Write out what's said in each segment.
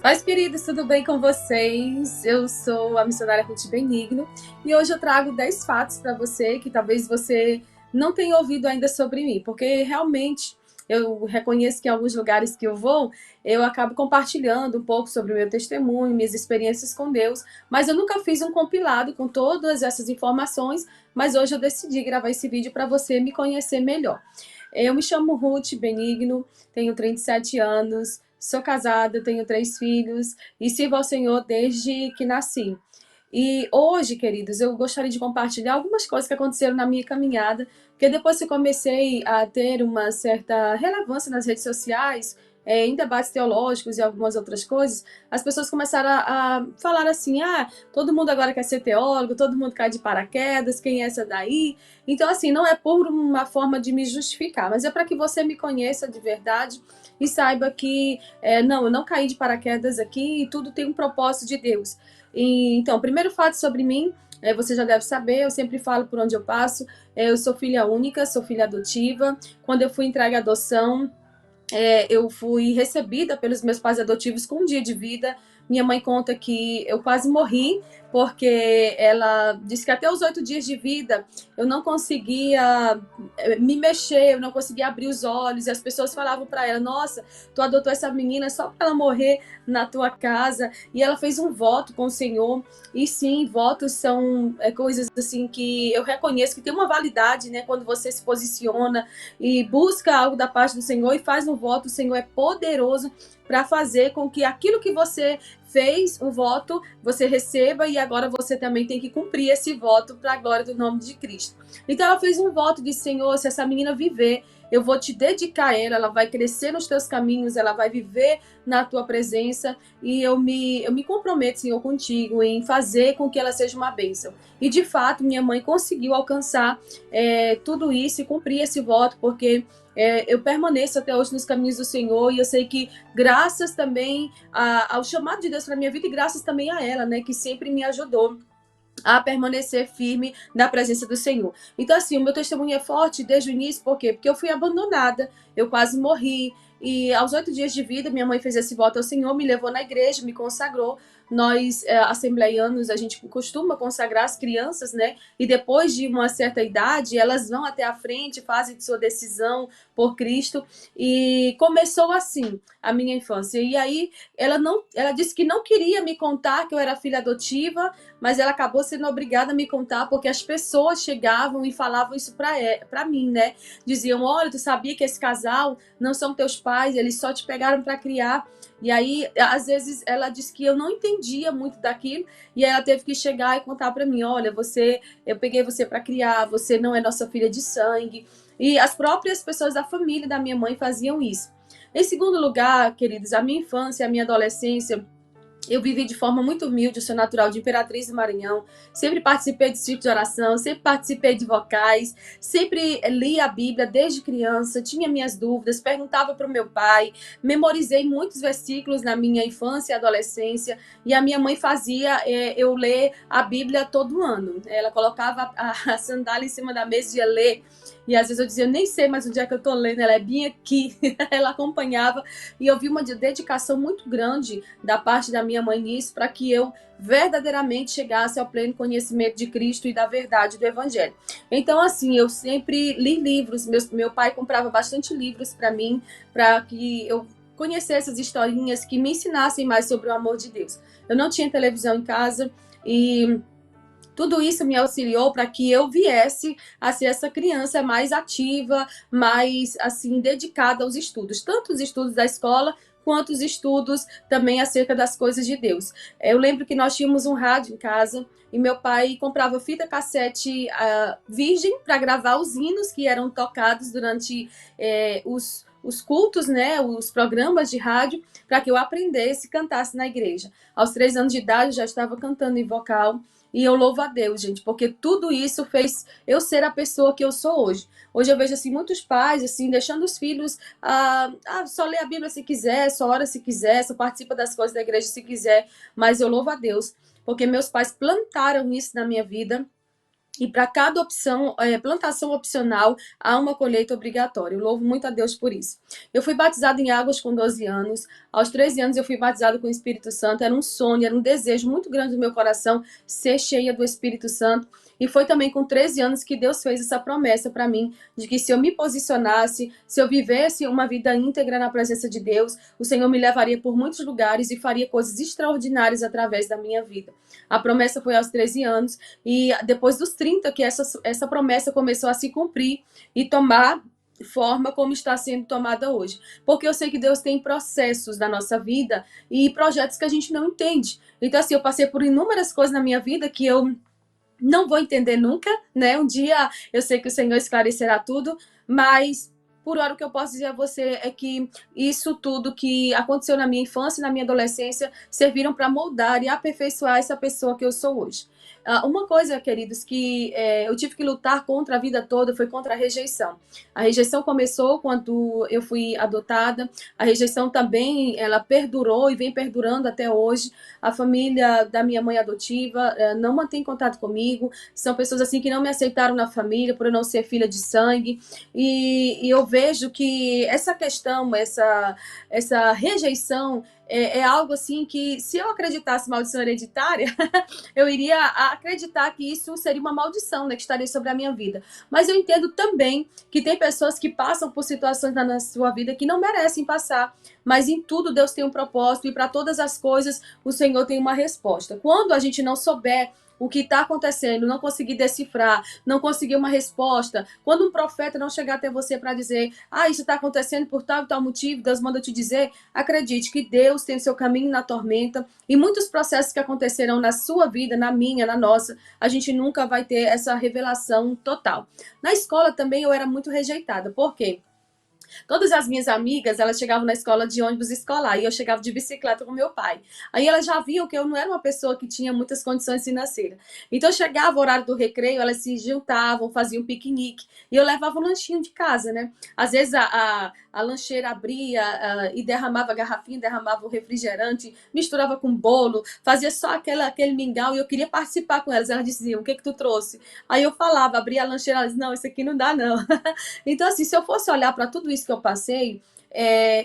Paz, queridos, tudo bem com vocês? Eu sou a missionária Ruth Benigno e hoje eu trago 10 fatos para você que talvez você não tenha ouvido ainda sobre mim, porque realmente eu reconheço que em alguns lugares que eu vou, eu acabo compartilhando um pouco sobre o meu testemunho, minhas experiências com Deus, mas eu nunca fiz um compilado com todas essas informações, mas hoje eu decidi gravar esse vídeo para você me conhecer melhor. Eu me chamo Ruth Benigno, tenho 37 anos, sou casada, tenho 3 filhos e sirvo ao Senhor desde que nasci. E hoje, queridos, eu gostaria de compartilhar algumas coisas que aconteceram na minha caminhada, porque depois que eu comecei a ter uma certa relevância nas redes sociais, em debates teológicos e algumas outras coisas, as pessoas começaram a falar assim: ah, todo mundo agora quer ser teólogo, todo mundo cai de paraquedas, quem é essa daí? Então, assim, não é por uma forma de me justificar, mas é para que você me conheça de verdade e saiba que, não, eu não caí de paraquedas aqui e tudo tem um propósito de Deus. Então, o primeiro fato sobre mim, você já deve saber, eu sempre falo por onde eu passo, eu sou filha única, sou filha adotiva. Quando eu fui entregue à adoção, eu fui recebida pelos meus pais adotivos com um dia de vida. Minha mãe conta que eu quase morri, porque ela disse que até os 8 dias de vida eu não conseguia me mexer, eu não conseguia abrir os olhos, e as pessoas falavam para ela: nossa, tu adotou essa menina só para ela morrer na tua casa. E ela fez um voto com o Senhor, e sim, votos são coisas assim que eu reconheço que tem uma validade, né? Quando você se posiciona e busca algo da parte do Senhor e faz um voto, o Senhor é poderoso para fazer com que aquilo que você fez o voto, você receba, e agora você também tem que cumprir esse voto para a glória do nome de Cristo. Então ela fez um voto de: Senhor, se essa menina viver, eu vou te dedicar a ela vai crescer nos teus caminhos, ela vai viver na tua presença, e eu me comprometo, Senhor, contigo em fazer com que ela seja uma bênção. E de fato, minha mãe conseguiu alcançar tudo isso e cumprir esse voto, porque eu permaneço até hoje nos caminhos do Senhor, e eu sei que graças também ao chamado de Deus para minha vida, e graças também a ela, né, que sempre me ajudou a permanecer firme na presença do Senhor. Então, assim, o meu testemunho é forte desde o início, por quê? Porque eu fui abandonada, eu quase morri, e aos 8 dias de vida, minha mãe fez esse voto ao Senhor, me levou na igreja, me consagrou. Nós, assembleianos, a gente costuma consagrar as crianças, né? E depois de uma certa idade, elas vão até a frente, fazem sua decisão por Cristo. E começou assim a minha infância. E aí, ela disse que não queria me contar que eu era filha adotiva, mas ela acabou sendo obrigada a me contar, porque as pessoas chegavam e falavam isso para mim, né? Diziam: olha, tu sabia que esse casal não são teus pais, eles só te pegaram para criar. E aí, às vezes, ela disse que eu não entendia muito daquilo, e aí ela teve que chegar e contar para mim: olha, eu peguei você para criar, você não é nossa filha de sangue. E as próprias pessoas da família da minha mãe faziam isso. Em segundo lugar, queridos, a minha infância, a minha adolescência, eu vivi de forma muito humilde, eu sou natural de Imperatriz do Maranhão, sempre participei de círculos de oração, sempre participei de vocais, sempre li a Bíblia desde criança, tinha minhas dúvidas, perguntava para o meu pai, memorizei muitos versículos na minha infância e adolescência, e a minha mãe fazia eu ler a Bíblia todo ano. Ela colocava a sandália em cima da mesa e ia ler, e às vezes eu dizia: eu nem sei mais onde é que eu estou lendo, ela é bem aqui. Ela acompanhava, e eu vi uma dedicação muito grande da parte da minha mãe nisso, para que eu verdadeiramente chegasse ao pleno conhecimento de Cristo e da verdade do Evangelho. Então, assim, eu sempre li livros, meu pai comprava bastante livros para mim, para que eu conhecesse as historinhas que me ensinassem mais sobre o amor de Deus. Eu não tinha televisão em casa, e tudo isso me auxiliou para que eu viesse a ser essa criança mais ativa, mais assim dedicada aos estudos, tanto os estudos da escola quanto os estudos também acerca das coisas de Deus. Eu lembro que nós tínhamos um rádio em casa e meu pai comprava fita cassete virgem para gravar os hinos que eram tocados durante os cultos, né, os programas de rádio, para que eu aprendesse e cantasse na igreja. Aos 3 anos de idade eu já estava cantando em vocal. E eu louvo a Deus, gente, porque tudo isso fez eu ser a pessoa que eu sou hoje. Hoje eu vejo assim muitos pais assim deixando os filhos só ler a Bíblia se quiser, só ora se quiser, só participa das coisas da igreja se quiser, mas eu louvo a Deus, porque meus pais plantaram isso na minha vida. E para cada opção, plantação opcional, há uma colheita obrigatória. Eu louvo muito a Deus por isso. Eu fui batizada em águas com 12 anos. Aos 13 anos eu fui batizada com o Espírito Santo. Era um sonho, era um desejo muito grande do meu coração ser cheia do Espírito Santo. E foi também com 13 anos que Deus fez essa promessa para mim, de que se eu me posicionasse, se eu vivesse uma vida íntegra na presença de Deus, o Senhor me levaria por muitos lugares e faria coisas extraordinárias através da minha vida. A promessa foi aos 13 anos. E depois dos 30 que essa promessa começou a se cumprir e tomar forma como está sendo tomada hoje. Porque eu sei que Deus tem processos da nossa vida e projetos que a gente não entende. Então, assim, eu passei por inúmeras coisas na minha vida que eu não vou entender nunca, né? Um dia eu sei que o Senhor esclarecerá tudo, mas por hora o que eu posso dizer a você é que isso tudo que aconteceu na minha infância e na minha adolescência serviram para moldar e aperfeiçoar essa pessoa que eu sou hoje. Uma coisa, queridos, que eu tive que lutar contra a vida toda foi contra a rejeição. A rejeição começou quando eu fui adotada, a rejeição também, ela perdurou e vem perdurando até hoje. A família da minha mãe adotiva não mantém contato comigo, são pessoas assim que não me aceitaram na família por eu não ser filha de sangue, e eu vejo que essa questão, essa rejeição é algo assim que, se eu acreditasse maldição hereditária, eu iria acreditar que isso seria uma maldição, né, que estaria sobre a minha vida. Mas eu entendo também que tem pessoas que passam por situações na sua vida que não merecem passar, mas em tudo Deus tem um propósito e para todas as coisas o Senhor tem uma resposta. Quando a gente não souber o que está acontecendo, não conseguir decifrar, não conseguir uma resposta, quando um profeta não chegar até você para dizer, isso está acontecendo por tal e tal motivo, Deus manda te dizer, acredite que Deus tem o seu caminho na tormenta e muitos processos que aconteceram na sua vida, na minha, na nossa, a gente nunca vai ter essa revelação total. Na escola também eu era muito rejeitada. Por quê? Todas as minhas amigas, elas chegavam na escola de ônibus escolar e eu chegava de bicicleta com meu pai. Aí elas já viam que eu não era uma pessoa que tinha muitas condições financeiras. Então chegava o horário do recreio, elas se juntavam, faziam piquenique e eu levava um lanchinho de casa, né? Às vezes a lancheira abria e derramava a garrafinha, derramava o refrigerante, misturava com bolo, fazia só aquele mingau e eu queria participar com elas. Elas diziam, o que tu trouxe? Aí eu falava, abria a lancheira, elas, não, isso aqui não dá não. Então, assim, se eu fosse olhar para tudo isso que eu passei,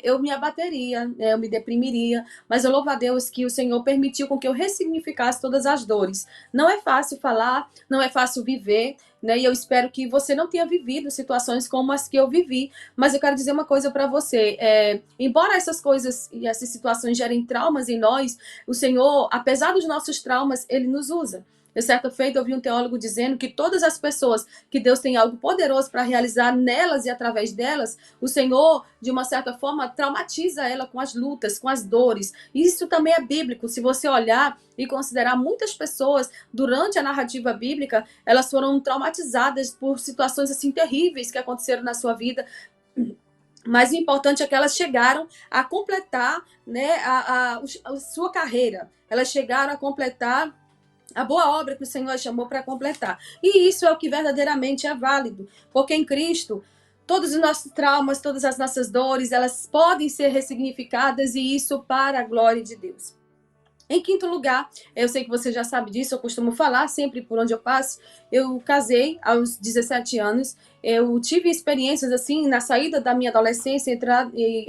eu me abateria, eu me deprimiria, mas eu louvo a Deus que o Senhor permitiu com que eu ressignificasse todas as dores. Não é fácil falar, não é fácil viver, né? E eu espero que você não tenha vivido situações como as que eu vivi, mas eu quero dizer uma coisa para você, embora essas coisas e essas situações gerem traumas em nós, o Senhor, apesar dos nossos traumas, Ele nos usa. Eu, certa feita, ouvi um teólogo dizendo que todas as pessoas que Deus tem algo poderoso para realizar nelas e através delas, o Senhor, de uma certa forma, traumatiza ela com as lutas, com as dores. Isso também é bíblico. Se você olhar e considerar muitas pessoas, durante a narrativa bíblica, elas foram traumatizadas por situações assim terríveis que aconteceram na sua vida. Mas o importante é que elas chegaram a completar, né, a sua carreira. Elas chegaram a completar a boa obra que o Senhor chamou para completar. E isso é o que verdadeiramente é válido, porque em Cristo todos os nossos traumas, todas as nossas dores, elas podem ser ressignificadas e isso para a glória de Deus. Em quinto lugar, eu sei que você já sabe disso, eu costumo falar sempre por onde eu passo, eu casei aos 17 anos, eu tive experiências assim, na saída da minha adolescência,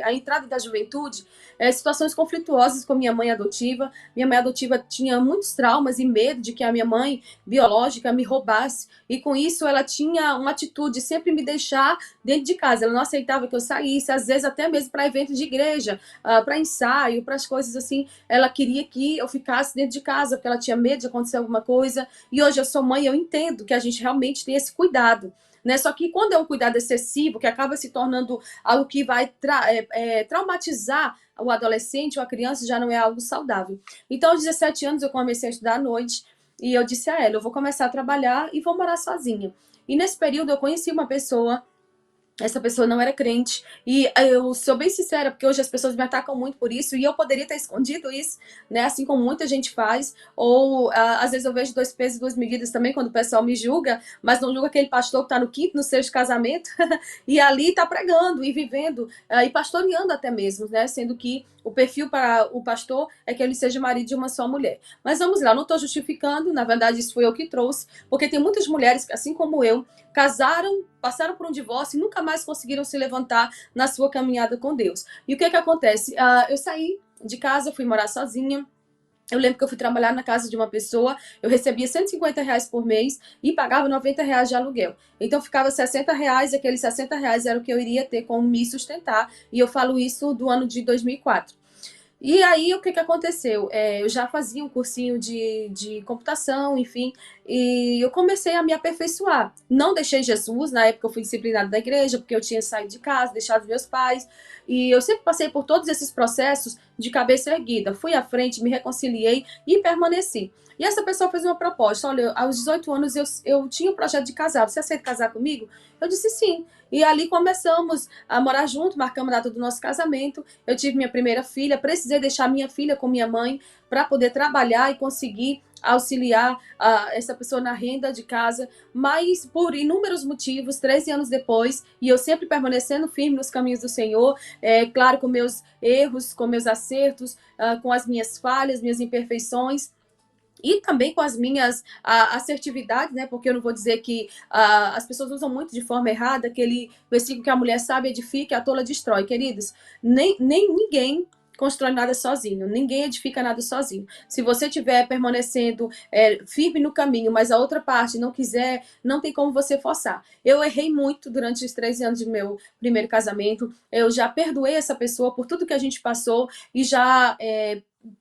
a entrada da juventude, situações conflituosas com minha mãe adotiva. Minha mãe adotiva tinha muitos traumas e medo de que a minha mãe biológica me roubasse, e com isso ela tinha uma atitude de sempre me deixar dentro de casa, ela não aceitava que eu saísse, às vezes até mesmo para eventos de igreja, para ensaio, para as coisas assim, ela queria que eu ficasse dentro de casa, porque ela tinha medo de acontecer alguma coisa, e hoje eu sou mãe, eu entendo que a gente realmente tem esse cuidado, né? Só que quando é um cuidado excessivo, que acaba se tornando algo que vai traumatizar o adolescente ou a criança, já não é algo saudável. Então, aos 17 anos, eu comecei a estudar à noite, e eu disse a ela, eu vou começar a trabalhar e vou morar sozinha. E nesse período, eu conheci uma pessoa Essa pessoa não era crente. E eu sou bem sincera, porque hoje as pessoas me atacam muito por isso, e eu poderia ter escondido isso, né? Assim como muita gente faz. Ou às vezes eu vejo dois pesos e duas medidas também, quando o pessoal me julga, mas não julga aquele pastor que está no quinto, no sexto casamento, e ali está pregando e vivendo, e pastoreando até mesmo, né? Sendo que o perfil para o pastor é que ele seja marido de uma só mulher. Mas vamos lá, não estou justificando, na verdade isso foi eu que trouxe, porque tem muitas mulheres que, assim como eu, casaram, passaram por um divórcio e nunca mais conseguiram se levantar na sua caminhada com Deus. E o que acontece? Eu saí de casa, fui morar sozinha. Eu lembro que eu fui trabalhar na casa de uma pessoa, eu recebia R$ 150 por mês e pagava R$ 90 de aluguel. Então ficava R$ 60, e aqueles R$ 60 era o que eu iria ter como me sustentar. E eu falo isso do ano de 2004. E aí, o que aconteceu? Eu já fazia um cursinho de computação, enfim, e eu comecei a me aperfeiçoar. Não deixei Jesus, na época eu fui disciplinada da igreja, porque eu tinha saído de casa, deixado meus pais, e eu sempre passei por todos esses processos de cabeça erguida. Fui à frente, me reconciliei e permaneci. E essa pessoa fez uma proposta: olha, aos 18 anos eu tinha o projeto de casar, você aceita casar comigo? Eu disse sim. E ali começamos a morar junto, marcamos a data do nosso casamento. Eu tive minha primeira filha, precisei deixar minha filha com minha mãe para poder trabalhar e conseguir auxiliar essa pessoa na renda de casa, mas por inúmeros motivos, 13 anos depois, e eu sempre permanecendo firme nos caminhos do Senhor, claro, com meus erros, com meus acertos, com as minhas falhas, minhas imperfeições, e também com as minhas assertividades, né? Porque eu não vou dizer que as pessoas usam muito de forma errada aquele versículo que a mulher sábia edifica e a tola destrói. Queridos, nem ninguém constrói nada sozinho, ninguém edifica nada sozinho. Se você estiver permanecendo firme no caminho, mas a outra parte não quiser, não tem como você forçar. Eu errei muito durante os 13 anos de meu primeiro casamento, eu já perdoei essa pessoa por tudo que a gente passou e já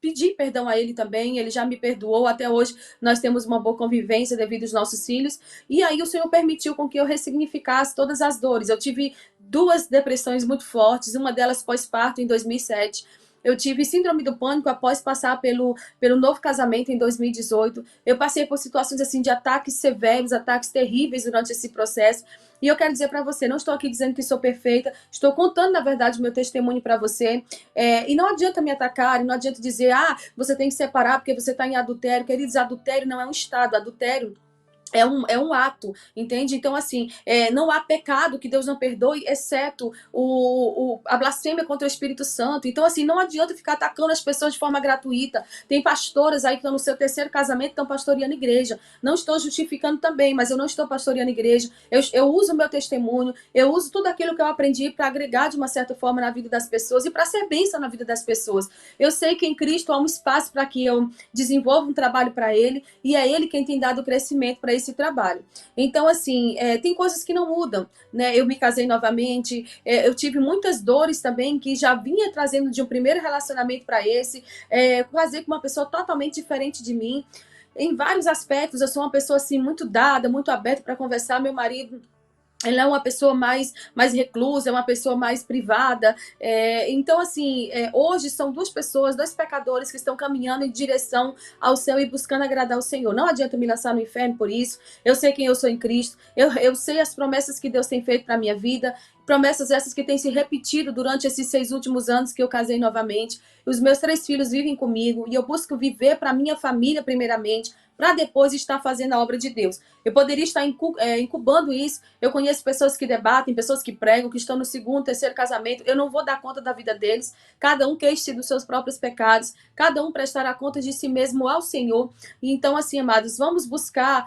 pedi perdão a ele também, ele já me perdoou, até hoje nós temos uma boa convivência devido aos nossos filhos, e aí o Senhor permitiu com que eu ressignificasse todas as dores. Eu tive duas depressões muito fortes, uma delas pós-parto em 2007, eu tive síndrome do pânico após passar pelo novo casamento em 2018. Eu passei por situações assim de ataques severos, ataques terríveis durante esse processo. E eu quero dizer para você, não estou aqui dizendo que sou perfeita, estou contando, na verdade, o meu testemunho para você. E não adianta me atacar, não adianta dizer, você tem que separar porque você está em adultério. Queridos, adultério não é um estado, adultério é um ato, entende? Então, assim, não há pecado que Deus não perdoe, exceto a blasfêmia contra o Espírito Santo. Então, assim, não adianta ficar atacando as pessoas de forma gratuita. Tem pastoras aí que estão no seu terceiro casamento, estão pastoreando igreja. Não estou justificando também, mas eu não estou pastoreando igreja. Eu uso o meu testemunho, eu uso tudo aquilo que eu aprendi para agregar de uma certa forma na vida das pessoas e para ser bênção na vida das pessoas. Eu sei que em Cristo há um espaço para que eu desenvolva um trabalho para Ele, e é Ele quem tem dado o crescimento para esse trabalho. Então, assim, tem coisas que não mudam, né? Eu me casei novamente, eu tive muitas dores também que já vinha trazendo de um primeiro relacionamento para esse, casei com uma pessoa totalmente diferente de mim. Em vários aspectos, eu sou uma pessoa assim muito dada, muito aberta para conversar. Meu marido, ele é uma pessoa mais reclusa, é uma pessoa mais privada. Então, assim, hoje são duas pessoas, dois pecadores que estão caminhando em direção ao céu e buscando agradar o Senhor. Não adianta me lançar no inferno por isso. Eu sei quem eu sou em Cristo. Eu sei as promessas que Deus tem feito para a minha vida. Promessas essas que têm se repetido durante esses 6 últimos anos que eu casei novamente. Os meus 3 filhos vivem comigo e eu busco viver para minha família primeiramente, para depois estar fazendo a obra de Deus. Eu poderia estar incubando isso. Eu conheço pessoas que debatem, pessoas que pregam, que estão no segundo, terceiro casamento. Eu não vou dar conta da vida deles. Cada um queixe dos seus próprios pecados. Cada um prestará conta de si mesmo ao Senhor. Então, assim, amados, vamos buscar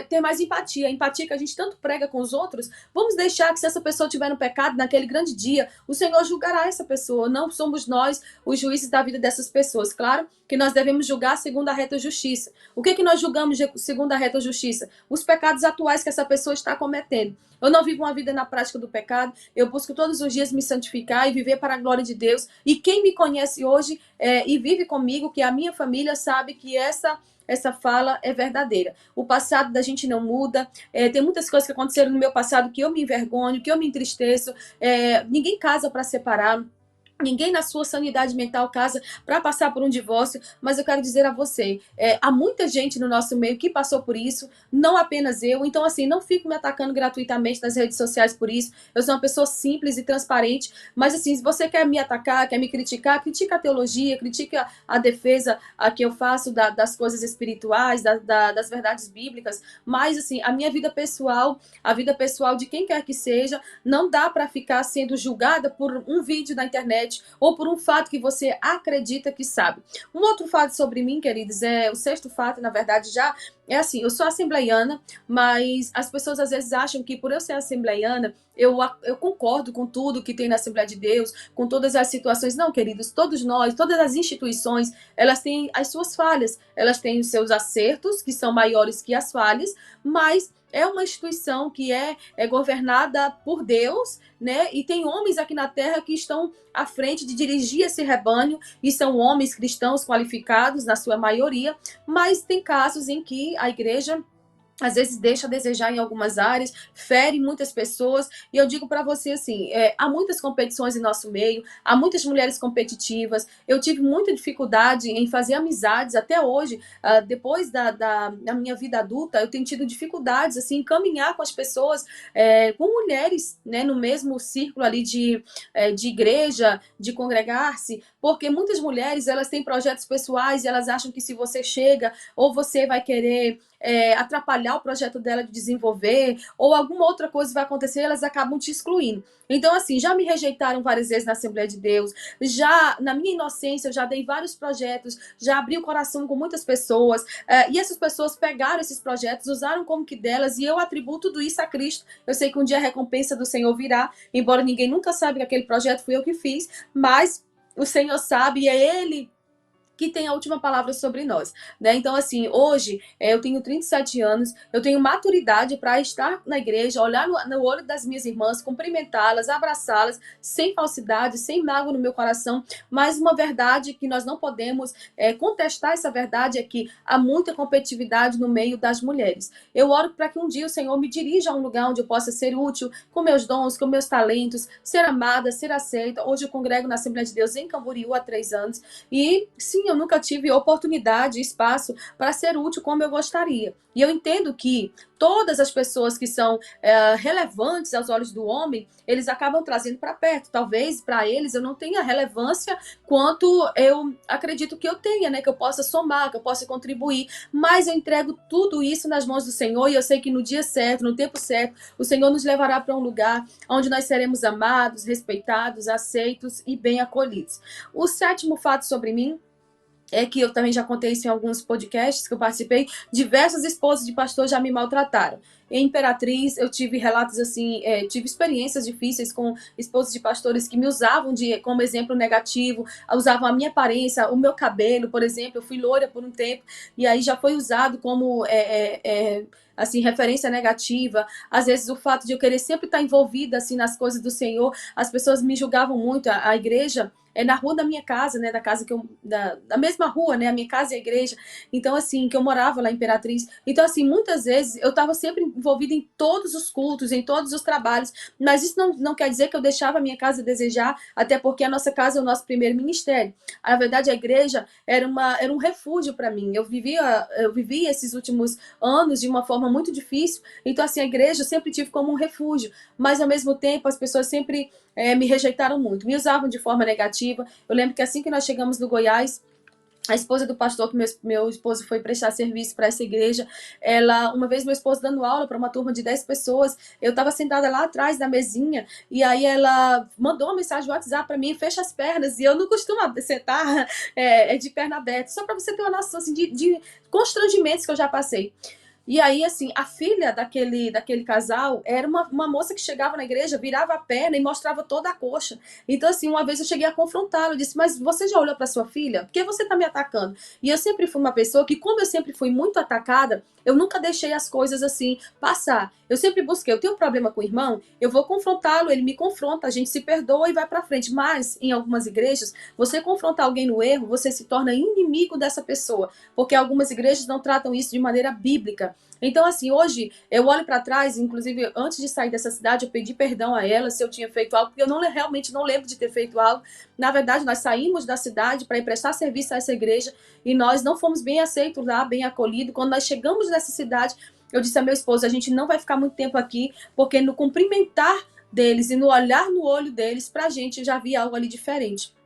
ter mais empatia. A empatia que a gente tanto prega com os outros. Vamos deixar que, se essa pessoa estiver no pecado, naquele grande dia, o Senhor julgará essa pessoa. Não somos nós os juízes da vida dessas pessoas. Claro que nós devemos julgar segundo a reta justiça. O que nós julgamos segundo a reta justiça? Os pecados atuais que essa pessoa está cometendo. Eu não vivo uma vida na prática do pecado, eu busco todos os dias me santificar e viver para a glória de Deus. E quem me conhece hoje e vive comigo, que é a minha família, sabe que essa fala é verdadeira. O passado da gente não muda. Tem muitas coisas que aconteceram no meu passado que eu me envergonho, que eu me entristeço. Ninguém casa para separar. Ninguém na sua sanidade mental casa para passar por um divórcio, mas eu quero dizer a você, há muita gente no nosso meio que passou por isso, não apenas eu. Então, assim, não fico me atacando gratuitamente nas redes sociais por isso. Eu sou uma pessoa simples e transparente, mas assim, se você quer me atacar, quer me criticar, critica a teologia, critica a defesa a que eu faço das coisas espirituais, das verdades bíblicas, mas assim, a minha vida pessoal, a vida pessoal de quem quer que seja, não dá para ficar sendo julgada por um vídeo na internet ou por um fato que você acredita que sabe. Um outro fato sobre mim, queridos, é o sexto fato, na verdade, já é assim, eu sou assembleiana, mas as pessoas às vezes acham que por eu ser assembleiana, eu concordo com tudo que tem na Assembleia de Deus, com todas as situações. Não, queridos, todos nós, todas as instituições, elas têm as suas falhas, elas têm os seus acertos, que são maiores que as falhas, mas é uma instituição que é governada por Deus, né? E tem homens aqui na terra que estão à frente de dirigir esse rebanho, e são homens cristãos qualificados, na sua maioria, mas tem casos em que a igreja às vezes deixa a desejar em algumas áreas, fere muitas pessoas, e eu digo para você assim, há muitas competições em nosso meio, há muitas mulheres competitivas, eu tive muita dificuldade em fazer amizades até hoje, depois da minha vida adulta, eu tenho tido dificuldades assim, em caminhar com as pessoas, com mulheres, né, no mesmo círculo ali de igreja, de congregar-se, porque muitas mulheres, elas têm projetos pessoais e elas acham que se você chega, ou você vai querer atrapalhar o projeto dela de desenvolver, ou alguma outra coisa vai acontecer, elas acabam te excluindo. Então, assim, já me rejeitaram várias vezes na Assembleia de Deus, já, na minha inocência, eu já dei vários projetos, já abri o coração com muitas pessoas, e essas pessoas pegaram esses projetos, usaram como que delas, e eu atribuo tudo isso a Cristo. Eu sei que um dia a recompensa do Senhor virá, embora ninguém nunca saiba que aquele projeto fui eu que fiz, mas o Senhor sabe, e é Ele que tem a última palavra sobre nós, né? Então, assim, hoje eu tenho 37 anos, eu tenho maturidade para estar na igreja, olhar no olho das minhas irmãs, cumprimentá-las, abraçá-las, sem falsidade, sem mágoa no meu coração, mas uma verdade que nós não podemos contestar, essa verdade é que há muita competitividade no meio das mulheres. Eu oro para que um dia o Senhor me dirija a um lugar onde eu possa ser útil, com meus dons, com meus talentos, ser amada, ser aceita. Hoje eu congrego na Assembleia de Deus em Camboriú há 3 anos, e sim, eu nunca tive oportunidade, espaço para ser útil como eu gostaria. E eu entendo que todas as pessoas que são relevantes aos olhos do homem, eles acabam trazendo para perto. Talvez para eles eu não tenha relevância quanto eu acredito que eu tenha, né? Que eu possa somar, que eu possa contribuir. Mas eu entrego tudo isso nas mãos do Senhor, e eu sei que no dia certo, no tempo certo, o Senhor nos levará para um lugar onde nós seremos amados, respeitados, aceitos e bem acolhidos. O sétimo fato sobre mim é que eu também já contei isso em alguns podcasts que eu participei, diversas esposas de pastor já me maltrataram. Em Imperatriz, eu tive relatos assim, tive experiências difíceis com esposos de pastores que me usavam como exemplo negativo, usavam a minha aparência, o meu cabelo, por exemplo. Eu fui loira por um tempo, e aí já foi usado como assim, referência negativa. Às vezes o fato de eu querer sempre estar envolvida assim nas coisas do Senhor, as pessoas me julgavam muito. A igreja é na rua da minha casa, né, da casa que eu, da mesma rua, né, a minha casa e a igreja. Então, assim, que eu morava lá em Imperatriz. Então, assim, muitas vezes eu estava sempre envolvida em todos os cultos, em todos os trabalhos, mas isso não quer dizer que eu deixava a minha casa a desejar, até porque a nossa casa é o nosso primeiro ministério. Na verdade, a igreja era um refúgio para mim. Eu vivi esses últimos anos de uma forma muito difícil, então, assim, a igreja eu sempre tive como um refúgio, mas ao mesmo tempo as pessoas sempre me rejeitaram muito, me usavam de forma negativa. Eu lembro que assim que nós chegamos no Goiás, a esposa do pastor, que meu esposo foi prestar serviço para essa igreja, uma vez meu esposo dando aula para uma turma de 10 pessoas, eu estava sentada lá atrás da mesinha, e aí ela mandou uma mensagem no WhatsApp para mim: fecha as pernas, e eu não costumo sentar de perna aberta, só para você ter uma noção assim, de constrangimentos que eu já passei. E aí, assim, a filha daquele casal era uma moça que chegava na igreja, virava a perna e mostrava toda a coxa. Então, assim, uma vez eu cheguei a confrontá-lo, eu disse: mas você já olhou para sua filha? Por que você está me atacando? E eu sempre fui uma pessoa que, como eu sempre fui muito atacada, eu nunca deixei as coisas assim passar. Eu sempre busquei, eu tenho um problema com o irmão, eu vou confrontá-lo, ele me confronta, a gente se perdoa e vai para frente. Mas, em algumas igrejas, você confrontar alguém no erro, você se torna inimigo dessa pessoa, porque algumas igrejas não tratam isso de maneira bíblica. Então, assim, hoje eu olho para trás, inclusive antes de sair dessa cidade, eu pedi perdão a ela se eu tinha feito algo, porque eu não, realmente não lembro de ter feito algo. Na verdade, nós saímos da cidade para ir prestar serviço a essa igreja e nós não fomos bem aceitos lá, bem acolhidos. Quando nós chegamos nessa cidade, eu disse a meu esposo, a gente não vai ficar muito tempo aqui, porque no cumprimentar deles e no olhar no olho deles, pra gente já havia algo ali diferente.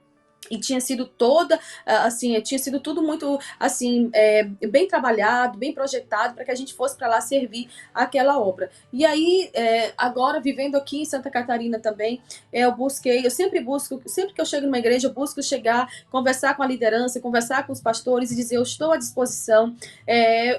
E tinha sido toda, assim, tinha sido tudo muito, assim, bem trabalhado, bem projetado para que a gente fosse para lá servir aquela obra. E aí, agora, vivendo aqui em Santa Catarina também, eu sempre busco, sempre que eu chego numa igreja, eu busco chegar, conversar com a liderança, conversar com os pastores e dizer, eu estou à disposição,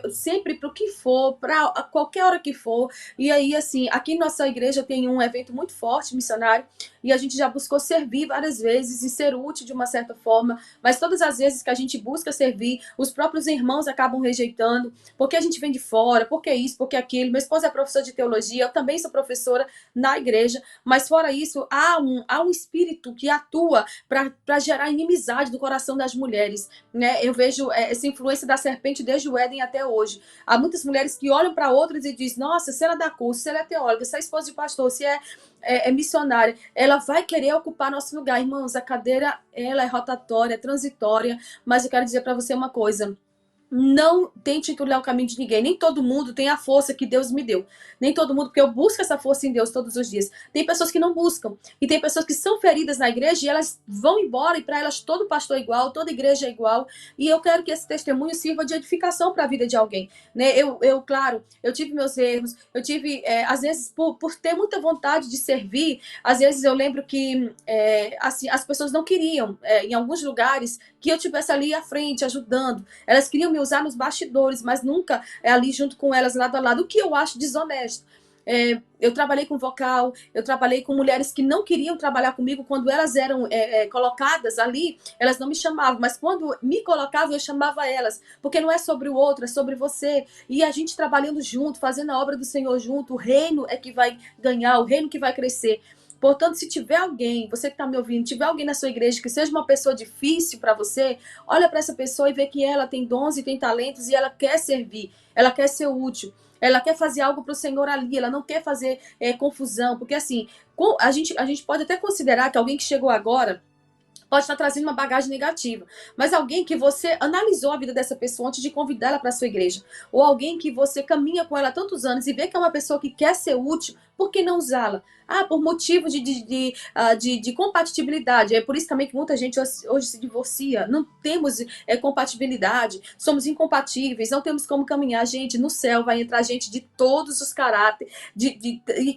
sempre para o que for, para qualquer hora que for. E aí, assim, aqui em nossa igreja tem um evento muito forte, missionário, e a gente já buscou servir várias vezes e ser útil de uma certa forma, mas todas as vezes que a gente busca servir, os próprios irmãos acabam rejeitando, porque a gente vem de fora, porque isso, porque aquilo. Meu esposo é professor de teologia, eu também sou professora na igreja, mas fora isso, há um espírito que atua para gerar inimizade no coração das mulheres, né? Eu vejo essa influência da serpente desde o Éden até hoje. Há muitas mulheres que olham para outras e dizem, nossa, se ela dá curso, se ela é teóloga, se é esposa de pastor, se é missionária, ela vai querer ocupar nosso lugar. Irmãos, a cadeira, ela é rotatória, é transitória, mas eu quero dizer para você uma coisa. Não tente entulhar o caminho de ninguém. Nem todo mundo tem a força que Deus me deu. Nem todo mundo, porque eu busco essa força em Deus todos os dias. Tem pessoas que não buscam. E tem pessoas que são feridas na igreja e elas vão embora e para elas todo pastor é igual, toda igreja é igual. E eu quero que esse testemunho sirva de edificação para a vida de alguém. Né? Claro, eu tive meus erros. Eu tive, às vezes, por ter muita vontade de servir, às vezes eu lembro que assim, as pessoas não queriam, em alguns lugares, que eu estivesse ali à frente, ajudando. Elas queriam me usar nos bastidores, mas nunca ali junto com elas, lado a lado, o que eu acho desonesto. Eu trabalhei com vocal, eu trabalhei com mulheres que não queriam trabalhar comigo, quando elas eram colocadas ali, elas não me chamavam, mas quando me colocavam, eu chamava elas, porque não é sobre o outro, é sobre você, e a gente trabalhando junto, fazendo a obra do Senhor junto, o reino é que vai ganhar, o reino que vai crescer. Portanto, se tiver alguém, você que está me ouvindo, tiver alguém na sua igreja que seja uma pessoa difícil para você, olha para essa pessoa e vê que ela tem dons e tem talentos e ela quer servir, ela quer ser útil, ela quer fazer algo para o Senhor ali, ela não quer fazer confusão, porque assim, a gente pode até considerar que alguém que chegou agora pode estar trazendo uma bagagem negativa, mas alguém que você analisou a vida dessa pessoa antes de convidá-la para a sua igreja, ou alguém que você caminha com ela há tantos anos e vê que é uma pessoa que quer ser útil, por que não usá-la? Por motivo de compatibilidade. É por isso também que muita gente hoje se divorcia. Não temos compatibilidade, somos incompatíveis, não temos como caminhar. Gente, no céu vai entrar gente de todos os caráteres,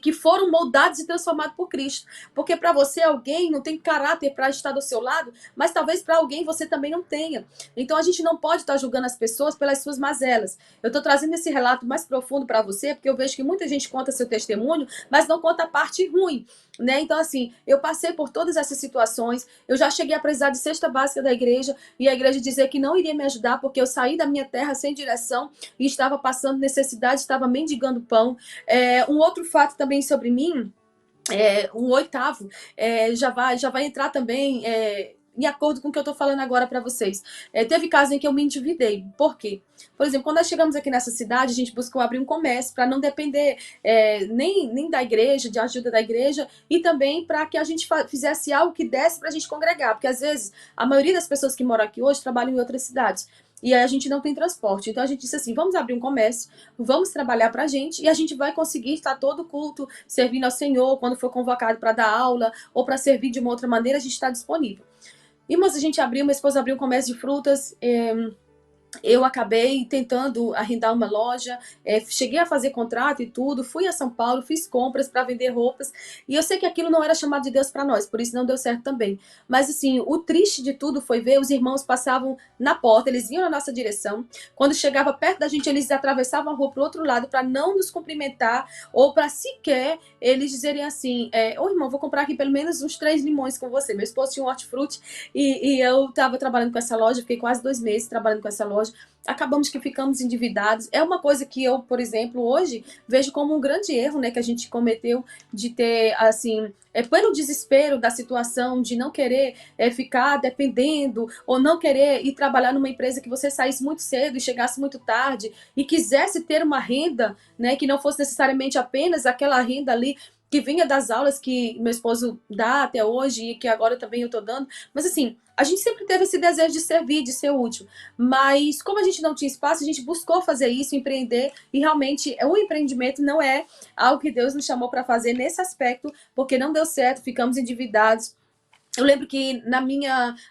que foram moldados e transformados por Cristo. Porque para você alguém não tem caráter para estar do seu lado, mas talvez para alguém você também não tenha. Então a gente não pode estar julgando as pessoas pelas suas mazelas. Eu estou trazendo esse relato mais profundo para você, porque eu vejo que muita gente conta seu testemunho, mas não conta a parte ruim, né? Então, assim, eu passei por todas essas situações, eu já cheguei a precisar de cesta básica da igreja, e a igreja dizer que não iria me ajudar, porque eu saí da minha terra sem direção, e estava passando necessidade, estava mendigando pão. Um outro fato também sobre mim, um oitavo, já vai entrar também em acordo com o que eu estou falando agora para vocês. Teve casos em que eu me endividei. Por quê? Por exemplo, quando nós chegamos aqui nessa cidade, a gente buscou abrir um comércio para não depender nem da igreja, de ajuda da igreja, e também para que a gente fizesse algo que desse para a gente congregar. Porque às vezes a maioria das pessoas que moram aqui hoje trabalham em outras cidades. E aí a gente não tem transporte. Então a gente disse assim, vamos abrir um comércio, vamos trabalhar pra gente e a gente vai conseguir estar todo culto servindo ao Senhor, quando for convocado para dar aula ou para servir de uma outra maneira, a gente está disponível. E mas a gente abriu, minha esposa abriu um comércio de frutas, eu acabei tentando arrendar uma loja, cheguei a fazer contrato e tudo, fui a São Paulo, fiz compras para vender roupas, e eu sei que aquilo não era chamado de Deus para nós, por isso não deu certo também. Mas assim, o triste de tudo foi ver os irmãos passavam na porta, eles vinham na nossa direção, quando chegava perto da gente, eles atravessavam a rua para o outro lado para não nos cumprimentar, ou para sequer eles dizerem assim, ô irmão, vou comprar aqui pelo menos uns 3 limões com você. Meu esposo tinha um hortifruti e eu estava trabalhando com essa loja, fiquei quase 2 meses trabalhando com essa loja, loja, acabamos que ficamos endividados. É uma coisa que eu, por exemplo, hoje vejo como um grande erro, né, que a gente cometeu de ter, assim, pelo desespero da situação, de não querer ficar dependendo, ou não querer ir trabalhar numa empresa que você saísse muito cedo e chegasse muito tarde, e quisesse ter uma renda, né, que não fosse necessariamente apenas aquela renda ali que vinha das aulas que meu esposo dá até hoje e que agora também eu tô dando. Mas assim, a gente sempre teve esse desejo de servir, de ser útil. Mas como a gente não tinha espaço, a gente buscou fazer isso, empreender, e realmente o empreendimento não é algo que Deus nos chamou para fazer nesse aspecto, porque não deu certo, ficamos endividados. Eu lembro que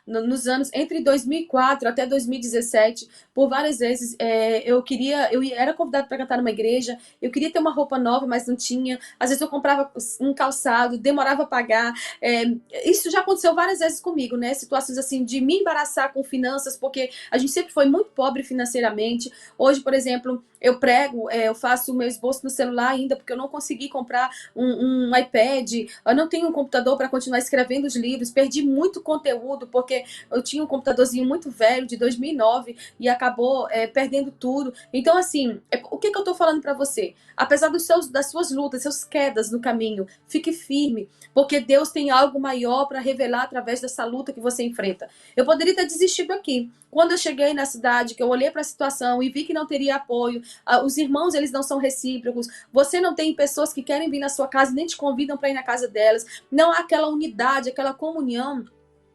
nos anos entre 2004 até 2017, por várias vezes, era convidada para cantar numa igreja, eu queria ter uma roupa nova, mas não tinha. Às vezes eu comprava um calçado, demorava a pagar. É, isso já aconteceu várias vezes comigo, né? Situações assim de me embaraçar com finanças, porque a gente sempre foi muito pobre financeiramente. Hoje, por exemplo, eu prego, eu faço o meu esboço no celular ainda, porque eu não consegui comprar um iPad, eu não tenho um computador para continuar escrevendo os livros, perdi muito conteúdo, porque eu tinha um computadorzinho muito velho, de 2009, e acabou perdendo tudo. Então, assim, o que eu tô falando para você? Apesar das suas lutas, suas quedas no caminho, fique firme, porque Deus tem algo maior para revelar através dessa luta que você enfrenta. Eu poderia ter desistido aqui. Quando eu cheguei na cidade, que eu olhei para a situação e vi que não teria apoio, os irmãos, eles não são recíprocos, você não tem pessoas que querem vir na sua casa e nem te convidam para ir na casa delas, não há aquela unidade, aquela comunhão.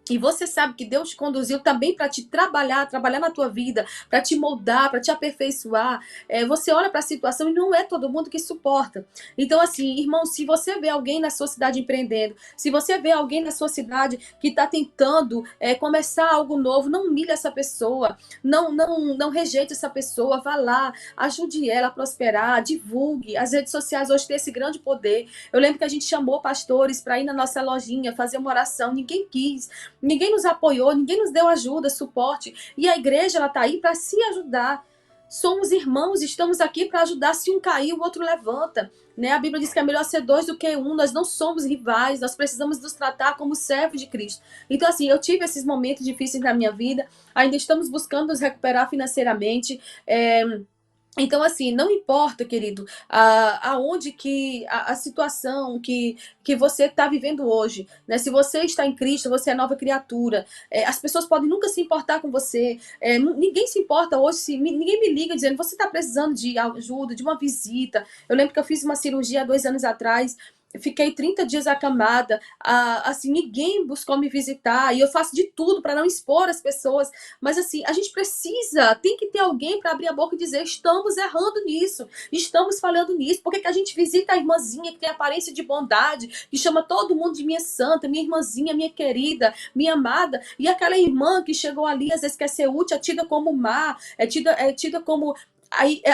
E você sabe que Deus te conduziu também para te trabalhar na tua vida, para te moldar, para te aperfeiçoar. Você olha para a situação e não é todo mundo que suporta. Então, assim, irmão, se você vê alguém na sua cidade empreendendo, se você vê alguém na sua cidade que está tentando começar algo novo, não humilhe essa pessoa, não rejeite essa pessoa, vá lá, ajude ela a prosperar, divulgue. As redes sociais hoje têm esse grande poder. Eu lembro que a gente chamou pastores para ir na nossa lojinha, fazer uma oração, ninguém quis. Ninguém nos apoiou, ninguém nos deu ajuda, suporte. E a igreja, ela está aí para se ajudar. Somos irmãos, estamos aqui para ajudar. Se um cair, o outro levanta. Né? A Bíblia diz que é melhor ser dois do que um. Nós não somos rivais, nós precisamos nos tratar como servos de Cristo. Então, assim, eu tive esses momentos difíceis na minha vida. Ainda estamos buscando nos recuperar financeiramente. Então, assim, não importa, querido, aonde que a situação que você está vivendo hoje, né? Se você está em Cristo, você é nova criatura. As pessoas podem nunca se importar com você. Ninguém se importa hoje, ninguém me liga dizendo você está precisando de ajuda, de uma visita. Eu lembro que eu fiz uma cirurgia há 2 anos atrás. Fiquei 30 dias acamada, assim, ninguém buscou me visitar, e eu faço de tudo para não expor as pessoas, mas assim, a gente tem que ter alguém para abrir a boca e dizer, estamos errando nisso, estamos falhando nisso, por que a gente visita a irmãzinha que tem aparência de bondade, que chama todo mundo de minha santa, minha irmãzinha, minha querida, minha amada, e aquela irmã que chegou ali, às vezes quer ser útil, é tida como má, é tida como,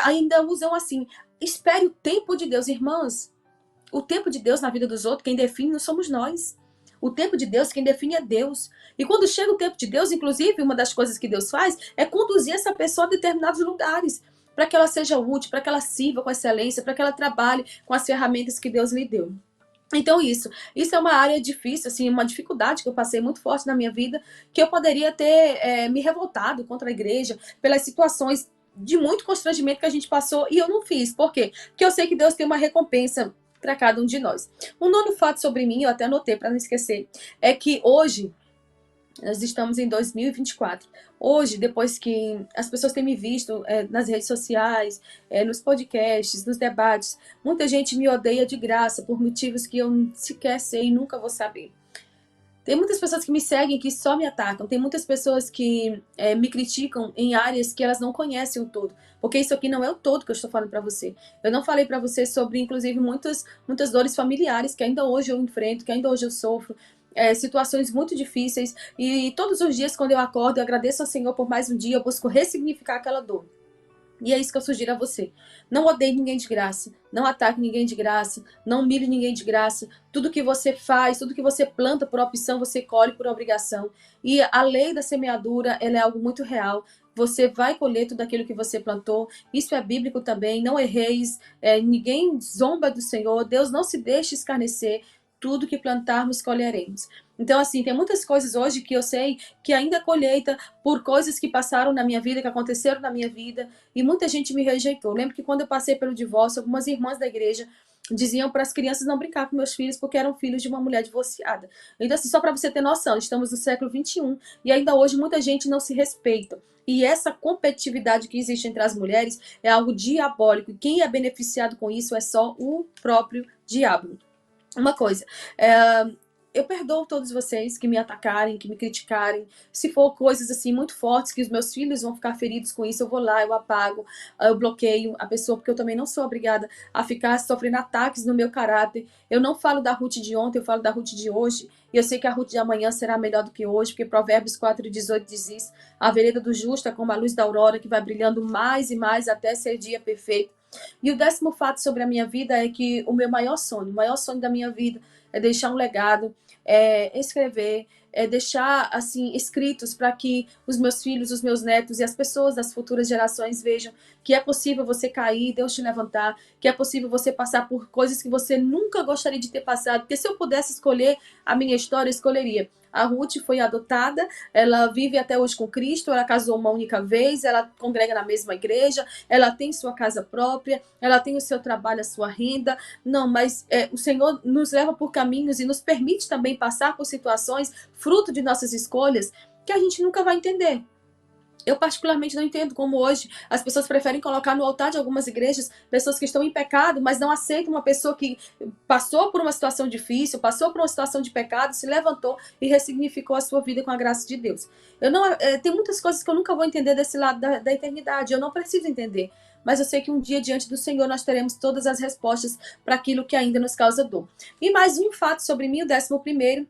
ainda usam assim, espere o tempo de Deus, irmãs. O tempo de Deus na vida dos outros, quem define não somos nós. O tempo de Deus, quem define é Deus. E quando chega o tempo de Deus, inclusive, uma das coisas que Deus faz é conduzir essa pessoa a determinados lugares, para que ela seja útil, para que ela sirva com excelência, para que ela trabalhe com as ferramentas que Deus lhe deu. Então, isso é uma área difícil, assim, uma dificuldade que eu passei muito forte na minha vida, que eu poderia ter me revoltado contra a igreja, pelas situações de muito constrangimento que a gente passou, e eu não fiz. Por quê? Porque eu sei que Deus tem uma recompensa para cada um de nós. Um nono fato sobre mim, eu até anotei para não esquecer, é que hoje, nós estamos em 2024. Hoje, depois que as pessoas têm me visto nas redes sociais, nos podcasts, nos debates, muita gente me odeia de graça por motivos que eu sequer sei e nunca vou saber. Tem muitas pessoas que me seguem que só me atacam. Tem muitas pessoas que me criticam em áreas que elas não conhecem o todo. Porque isso aqui não é o todo que eu estou falando para você. Eu não falei para você sobre, inclusive, muitas dores familiares que ainda hoje eu enfrento, que ainda hoje eu sofro. Situações muito difíceis. E todos os dias, quando eu acordo, eu agradeço ao Senhor por mais um dia. Eu busco ressignificar aquela dor. E é isso que eu sugiro a você. Não odeie ninguém de graça. Não ataque ninguém de graça. Não humilhe ninguém de graça. Tudo que você faz, tudo que você planta por opção, você colhe por obrigação. E a lei da semeadura, ela é algo muito real. Você vai colher tudo aquilo que você plantou. Isso é bíblico também. Não erreis. Ninguém zomba do Senhor. Deus não se deixa escarnecer. Tudo que plantarmos, colheremos. Então, assim, tem muitas coisas hoje que eu sei que ainda é colheita por coisas que passaram na minha vida, que aconteceram na minha vida, e muita gente me rejeitou. Eu lembro que quando eu passei pelo divórcio, algumas irmãs da igreja diziam para as crianças não brincar com meus filhos porque eram filhos de uma mulher divorciada. Então, assim, só para você ter noção, estamos no século XXI e ainda hoje muita gente não se respeita. E essa competitividade que existe entre as mulheres é algo diabólico. E quem é beneficiado com isso é só o próprio diabo. Uma coisa, eu perdoo todos vocês que me atacarem, que me criticarem. Se for coisas assim muito fortes, que os meus filhos vão ficar feridos com isso, eu vou lá, eu apago, eu bloqueio a pessoa, porque eu também não sou obrigada a ficar sofrendo ataques no meu caráter. Eu não falo da Ruth de ontem, eu falo da Ruth de hoje. E eu sei que a Ruth de amanhã será melhor do que hoje, porque Provérbios 4:18 diz isso. A vereda do justo é como a luz da aurora, que vai brilhando mais e mais até ser dia perfeito. E o 10º fato sobre a minha vida é que o meu o maior sonho da minha vida é deixar um legado, é escrever, é deixar assim escritos para que os meus filhos, os meus netos e as pessoas das futuras gerações vejam que é possível você cair, Deus te levantar, que é possível você passar por coisas que você nunca gostaria de ter passado. Porque se eu pudesse escolher a minha história, eu escolheria. A Ruth foi adotada, ela vive até hoje com Cristo, ela casou uma única vez, ela congrega na mesma igreja, ela tem sua casa própria, ela tem o seu trabalho, a sua renda. Não, mas o Senhor nos leva por caminhos e nos permite também passar por situações, fruto de nossas escolhas, que a gente nunca vai entender. Eu particularmente não entendo como hoje as pessoas preferem colocar no altar de algumas igrejas pessoas que estão em pecado, mas não aceitam uma pessoa que passou por uma situação difícil, passou por uma situação de pecado, se levantou e ressignificou a sua vida com a graça de Deus. Eu não, tem muitas coisas que eu nunca vou entender desse lado da eternidade, eu não preciso entender. Mas eu sei que um dia diante do Senhor nós teremos todas as respostas para aquilo que ainda nos causa dor. E mais um fato sobre mim, o 11º,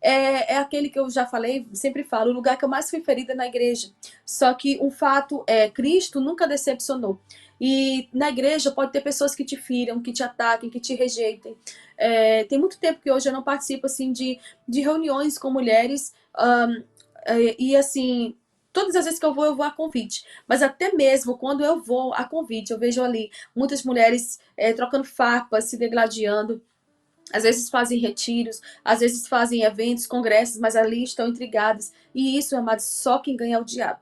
é aquele que eu já falei, sempre falo, o lugar que eu mais fui ferida na igreja. Só que um fato é, Cristo nunca decepcionou. E na igreja pode ter pessoas que te firam, que te ataquem, que te rejeitem. Tem muito tempo que hoje eu não participo assim de reuniões com mulheres. E assim, todas as vezes que eu vou a convite. Mas até mesmo quando eu vou a convite, eu vejo ali muitas mulheres trocando farpas, se degladiando. Às vezes fazem retiros, às vezes fazem eventos, congressos, mas ali estão intrigadas. E isso, amados, só quem ganha é o diabo.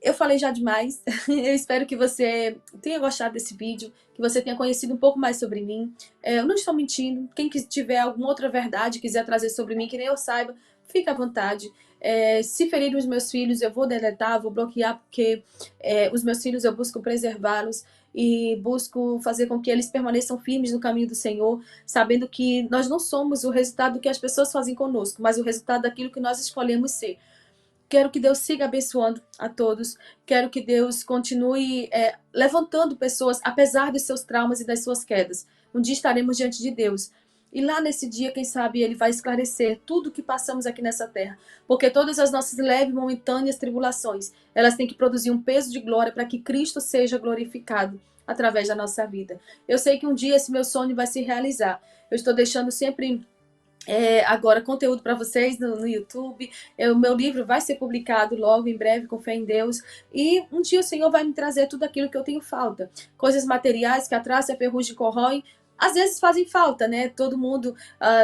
Eu falei já demais. Eu espero que você tenha gostado desse vídeo, que você tenha conhecido um pouco mais sobre mim. Eu não estou mentindo. Quem tiver alguma outra verdade, quiser trazer sobre mim, que nem eu saiba, fica à vontade. Se ferir os meus filhos, eu vou deletar, vou bloquear, porque os meus filhos eu busco preservá-los e busco fazer com que eles permaneçam firmes no caminho do Senhor, sabendo que nós não somos o resultado do que as pessoas fazem conosco, mas o resultado daquilo que nós escolhemos ser. Quero que Deus siga abençoando a todos. Quero que Deus continue levantando pessoas, apesar dos seus traumas e das suas quedas. Um dia estaremos diante de Deus. E lá nesse dia, quem sabe, Ele vai esclarecer tudo o que passamos aqui nessa terra. Porque todas as nossas leves e momentâneas tribulações, elas têm que produzir um peso de glória para que Cristo seja glorificado através da nossa vida. Eu sei que um dia esse meu sonho vai se realizar. Eu estou deixando sempre agora conteúdo para vocês no YouTube. O meu livro vai ser publicado logo em breve, com fé em Deus. E um dia o Senhor vai me trazer tudo aquilo que eu tenho falta. Coisas materiais que a traça e a ferrugem corroem, às vezes fazem falta, né? Todo mundo,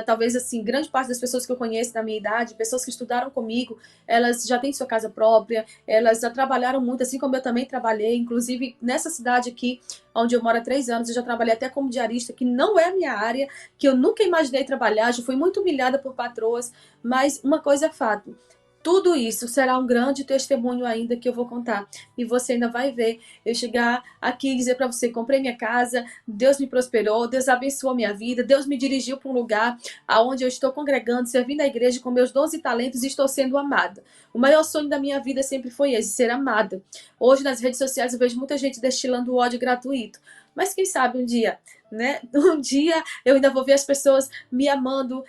talvez assim, grande parte das pessoas que eu conheço da minha idade, pessoas que estudaram comigo, elas já têm sua casa própria, elas já trabalharam muito, assim como eu também trabalhei, inclusive nessa cidade aqui, onde eu moro há 3 anos, eu já trabalhei até como diarista, que não é a minha área, que eu nunca imaginei trabalhar, já fui muito humilhada por patroas, mas uma coisa é fato, tudo isso será um grande testemunho ainda que eu vou contar. E você ainda vai ver eu chegar aqui e dizer para você, comprei minha casa, Deus me prosperou, Deus abençoou minha vida, Deus me dirigiu para um lugar aonde eu estou congregando, servindo a igreja com meus dons e talentos e estou sendo amada. O maior sonho da minha vida sempre foi esse, ser amada. Hoje nas redes sociais eu vejo muita gente destilando ódio gratuito. Mas quem sabe um dia, né? Um dia eu ainda vou ver as pessoas me amando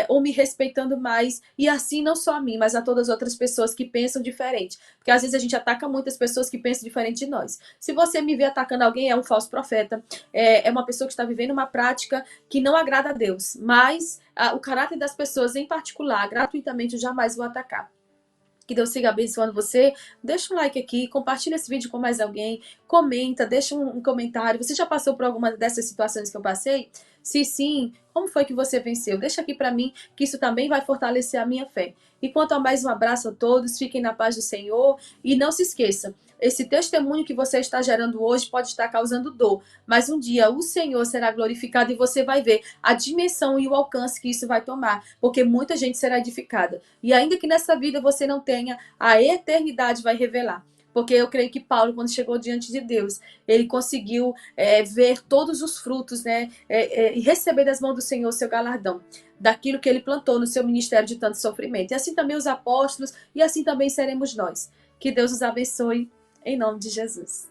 ou me respeitando mais. E assim não só a mim, mas a todas as outras pessoas que pensam diferente. Porque às vezes a gente ataca muitas pessoas que pensam diferente de nós. Se você me vê atacando alguém, é um falso profeta. É uma pessoa que está vivendo uma prática que não agrada a Deus. Mas o caráter das pessoas em particular, gratuitamente, eu jamais vou atacar. Que Deus siga abençoando você. Deixa um like aqui, compartilha esse vídeo com mais alguém, comenta, deixa um comentário. Você já passou por alguma dessas situações que eu passei? Se sim, como foi que você venceu? Deixa aqui para mim, que isso também vai fortalecer a minha fé. E quanto a mais, um abraço a todos, fiquem na paz do Senhor e não se esqueça, esse testemunho que você está gerando hoje pode estar causando dor, mas um dia o Senhor será glorificado e você vai ver a dimensão e o alcance que isso vai tomar, porque muita gente será edificada. E ainda que nessa vida você não tenha, a eternidade vai revelar. Porque eu creio que Paulo, quando chegou diante de Deus, ele conseguiu ver todos os frutos, né? E receber das mãos do Senhor o seu galardão, daquilo que ele plantou no seu ministério de tanto sofrimento. E assim também os apóstolos, e assim também seremos nós. Que Deus nos abençoe, em nome de Jesus.